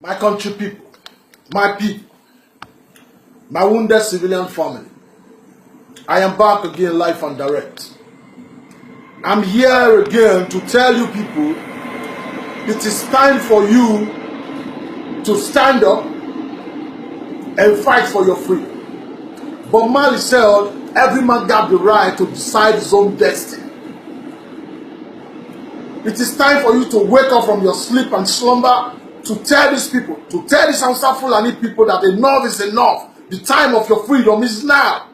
My country people, my wounded civilian family, I am back again live and direct. I'm here again to tell you people, it is time for you to stand up and fight for your freedom. But Marley said, every man got the right to decide his own destiny. It is time for you to wake up from your sleep and slumber to tell these people, to tell these Hausa Fulani people that enough is enough. The time of your freedom is now.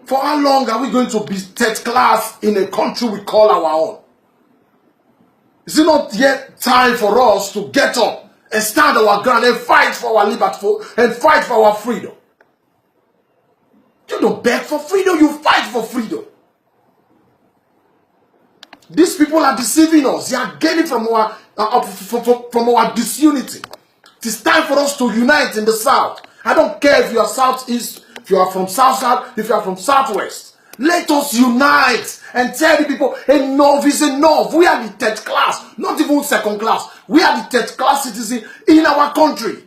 For how long are we going to be third class in a country we call our own? Is it not yet time for us to get up and stand our ground and fight for our liberty and fight for our freedom? You don't beg for freedom, you fight for freedom. These people are deceiving us. They are gaining from our disunity. It is time for us to unite in the South. I don't care if you are Southeast, if you are from South, if you are from Southwest. Let us unite and tell the people, enough is enough. We are the third class, not even second class. We are the third class citizen in our country.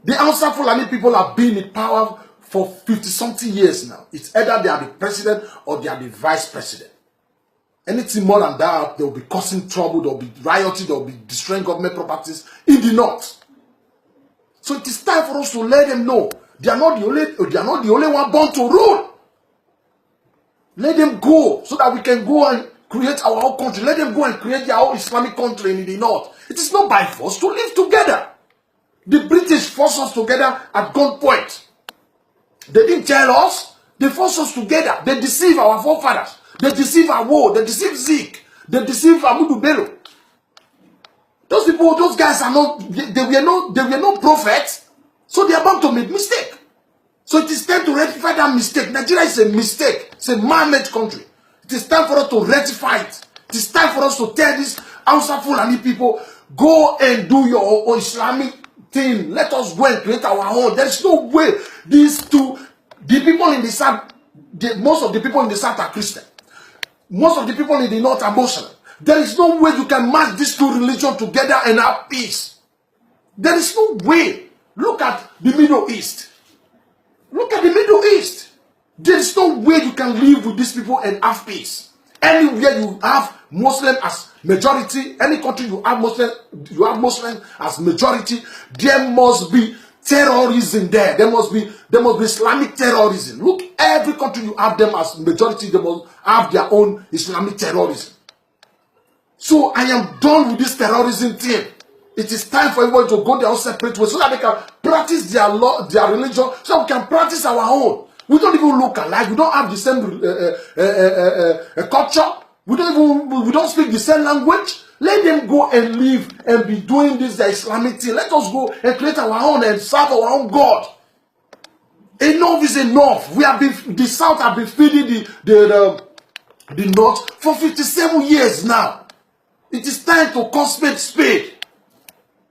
The Hausa Fulani people have been in power for 50-something years now. It's either they are the president or they are the vice president. Anything more than that, they will be causing trouble, there will be rioting, there will be destroying government properties in the north. So it is time for us to let them know they are not the only one born to rule. Let them go so that we can go and create our own country. Let them go and create their own Islamic country in the north. It is not by force to live together. The British forced us together at gunpoint. They didn't tell us, they forced us together. They deceived our forefathers. They deceive Awo, they deceive Zeke, they deceive Amudu Bello. Those people, those guys are not, they were not prophets, so they are bound to make mistake. So it is time to rectify that mistake. Nigeria is a mistake. It's a man-made country. It is time for us to rectify it. It is time for us to tell these Hausa Fulani people, go and do your own Islamic thing. Let us go and create our own. There is no way these two, the people in the South, most of the people in the South are Christian. Most of the people in the north are Muslim. There is no way you can match these two religions together and have peace. There is no way. Look at the Middle East. Look at the Middle East. There is no way you can live with these people and have peace. Anywhere you have Muslim as majority, any country you have Muslim as majority, there must be terrorism there. There must be Islamic terrorism. Look, every country you have them as majority, they must have their own Islamic terrorism. So I am done with this terrorism thing. It is time for everyone to go their own separate way so that they can practice their law, their religion, so we can practice our own. We don't even look alike. We don't have the same culture. We don't speak the same language. Let them go and live and be doing this the Islamic thing. Let us go and create our own and serve our own God. Enough is enough. The South have been feeding the North for 57 years now. It is time to call spade.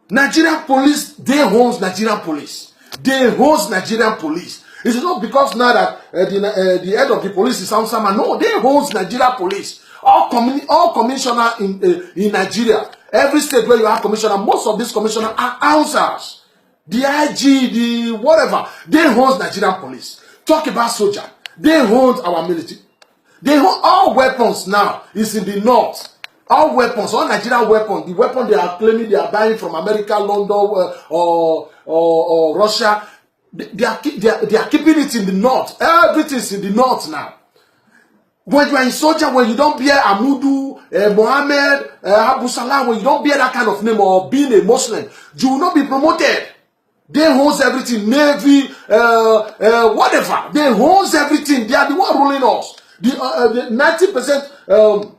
Nigerian police, they host Nigerian police. They host Nigerian police. It is not because now that the head of the police is Hausa man. No, they host Nigerian police. All commissioner in Nigeria, every state where you have commissioner, most of these commissioners are Hausas. The IG, the whatever, they host Nigerian police. Talk about soldier, they hold our military. They hold all weapons now is in the north. All weapons, all Nigerian weapons, the weapon they are claiming they are buying from America, London, or Russia, they are keeping it in the north. Everything is in the north now. When you are in soldier, when you don't bear Amudu, Mohammed, Abu Salah, when you don't bear that kind of name or being a Muslim, you will not be promoted. They host everything, Navy, whatever. They host everything. They are the one ruling us. The 90%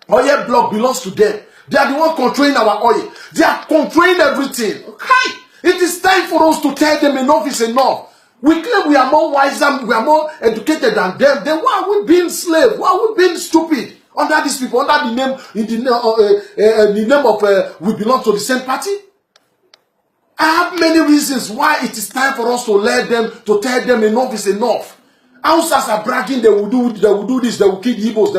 oil block belongs to them. They are the one controlling our oil. They are controlling everything. Okay? It is time for us to tell them enough is enough. We claim we are more wiser, we are more educated than them. Then why are we being slaves? Why are we being stupid under these people? Under the name, the name of we belong to the same party? I have many reasons why it is time for us to let them, to tell them enough is enough. Hausas are bragging they will do this, they will kill the Igbos,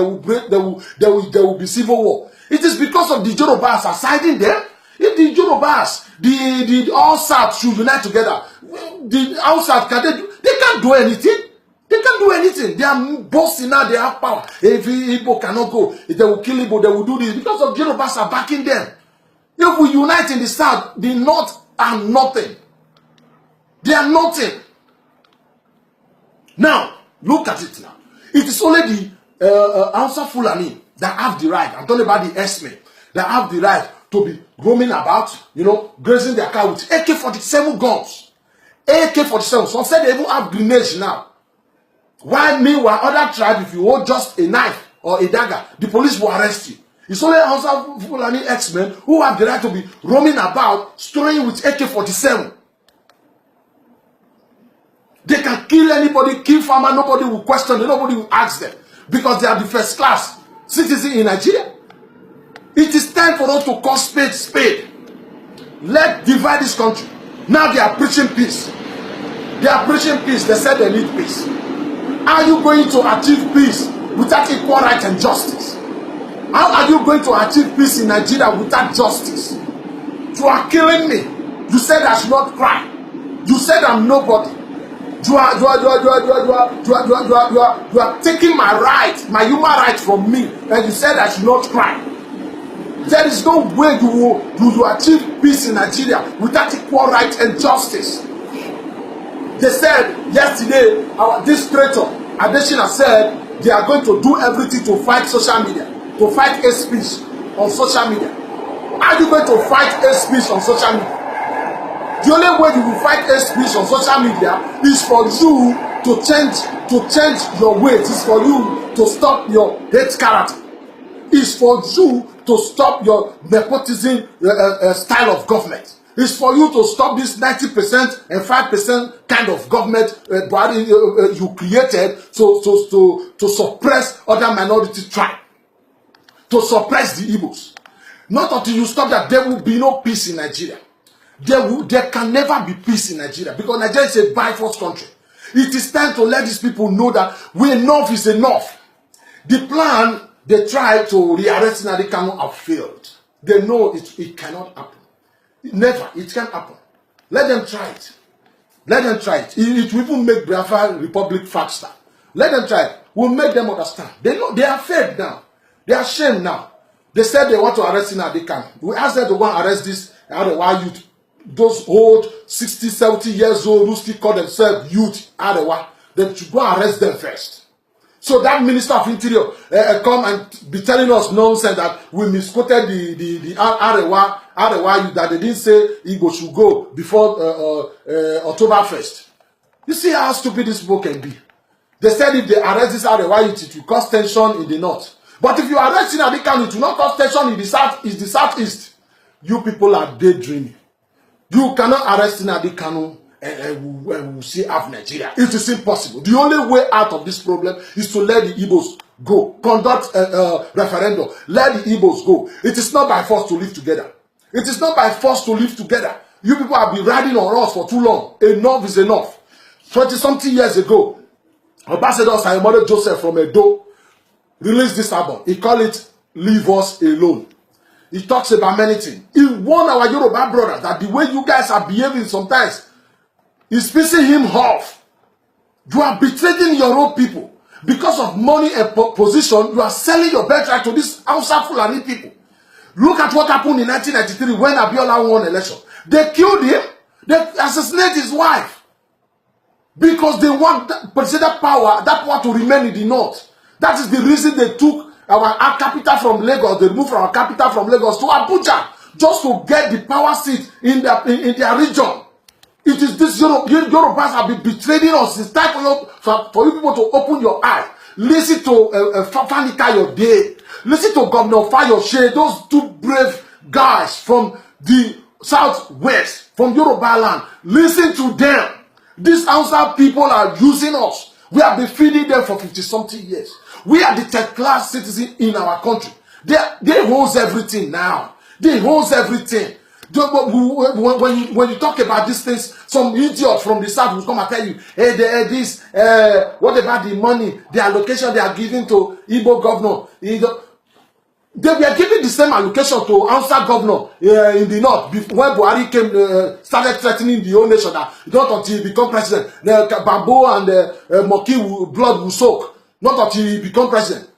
there will be civil war. It is because of the Yorubas are siding them. If the Yorubas, the all South should unite together, the outside they can't do anything. They can't do anything. They are bossing now. They have power. If Igbo cannot go, if they will kill Igbo, they will do this because of Yorubas are backing them. If we unite in the South, the North are nothing. They are nothing. Now, look at it now. It is only the Hausa Fulani that have the right. I'm talking about the S-men that have the right to be roaming about, grazing their cow with AK-47 guns. AK-47. Some say they even have grenades now. While meanwhile, other tribes, if you hold just a knife or a dagger, the police will arrest you. It's only Hausa Fulani X-men who have the right to be roaming about, storing with AK-47. They can kill anybody, kill farmer, nobody will question them, nobody will ask them. Because they are the first class citizen in Nigeria. It is time for us to call spade spade. Let's divide this country. Now they are preaching peace. They are preaching peace. They said they need peace. How are you going to achieve peace without equal right and justice? How are you going to achieve peace in Nigeria without justice? You are killing me. You said I should not cry. You said I'm nobody. You are taking my right, my human right from me, and you said I should not cry. There is no way you will achieve peace in Nigeria without equal right and justice. They said yesterday, this traitor, Adesina, said they are going to do everything to fight social media, to fight hate speech on social media. How are you going to fight hate speech on social media? The only way you will fight hate speech on social media is for you to change your ways. It's for you to stop your hate character. It's for you to stop your nepotism style of government. It's for you to stop this 90% and 5% kind of government you created to suppress other minority tribes, to suppress the Igbos. Not until you stop that, there will be no peace in Nigeria. There can never be peace in Nigeria because Nigeria is a by-force country. It is time to let these people know that enough is enough. The plan they tried to rearrest Nnamdi Kanu have failed. They know it cannot happen. Never. It can't happen. Let them try it. Let them try it. It will even make Biafra Republic faster. Let them try it. We'll make them understand. They know they are afraid now. They are ashamed now. They said they want to arrest Nnamdi Kanu. We asked them to go and arrest this Arewa youth. Those old 60, 70 years old who still call themselves youth Arewa. They should go and arrest them first. So that Minister of Interior come and be telling us nonsense that we misquoted the Arewa youth, that they didn't say Igbo should go before October 1st. You see how stupid this book can be. They said if they arrest this Arewa youth, it will cause tension in the north. But if you arrest Nnamdi Kanu, it will not cause tension in the southeast. You people are daydreaming. You cannot arrest Nnamdi Kanu and we'll see half Nigeria. It is impossible. The only way out of this problem is to let the Igbos go. Conduct a referendum. Let the Igbos go. It is not by force to live together. It is not by force to live together. You people have been riding on us for too long. Enough is enough. 20-something years ago, Ambassador Sayomode Joseph from Edo released this album. He called it Leave Us Alone. He talks about many things. He warned our Yoruba brothers that the way you guys are behaving sometimes is pissing him off. You are betraying your own people. Because of money and position, you are selling your birthright to these Hausa Fulani people. Look at what happened in 1993 when Abiola won election. They killed him. They assassinated his wife. Because they want presidential power, that power to remain in the north. That is the reason they took our capital from Lagos. They moved our capital from Lagos to Abuja just to get the power seat in their region. It is this Yorubas have been betraying us. It's time for you people to open your eyes. Listen to Fanika Yode. Listen to Governor Fayose. Those two brave guys from the southwest, from Yoruba land. Listen to them. These Hausa people are using us. We have been feeding them for 50-something years. We are the third-class citizens in our country. They hold everything now. They hold everything. When you talk about these things, some idiot from the south will come and tell you, hey, what about the money, the allocation they are giving to Igbo governor? They were giving the same allocation to Hausa governor in the north when Buhari came, started threatening the whole nation that not until he become president, Bamboo and Moki blood will soak. Not until he become president.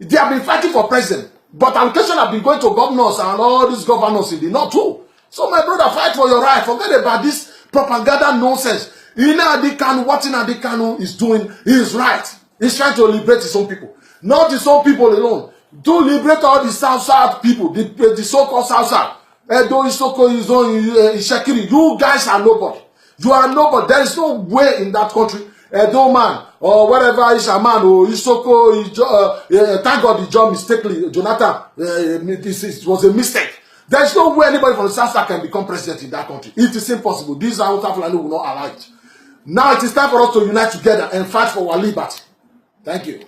They have been fighting for president, but allocation have been going to governors and all these governors in the north too. So my brother, fight for your right. Forget about this propaganda nonsense. Ina Adikanu, what Ina Adikanu is doing, he is right. He's trying to liberate his own people, not his own people alone. To liberate all the South people, the so-called South. Edo Isoko, Ishekiri, you guys are nobody. You are nobody. There is no way in that country. Edo man, or whatever Ishaman, or Isoko, thank God the job mistakenly, Jonathan, it was a mistake. There is no way anybody from the South can become president in that country. It is impossible. These are what Fulani will not allow it. Now it is time for us to unite together and fight for our liberty. Thank you.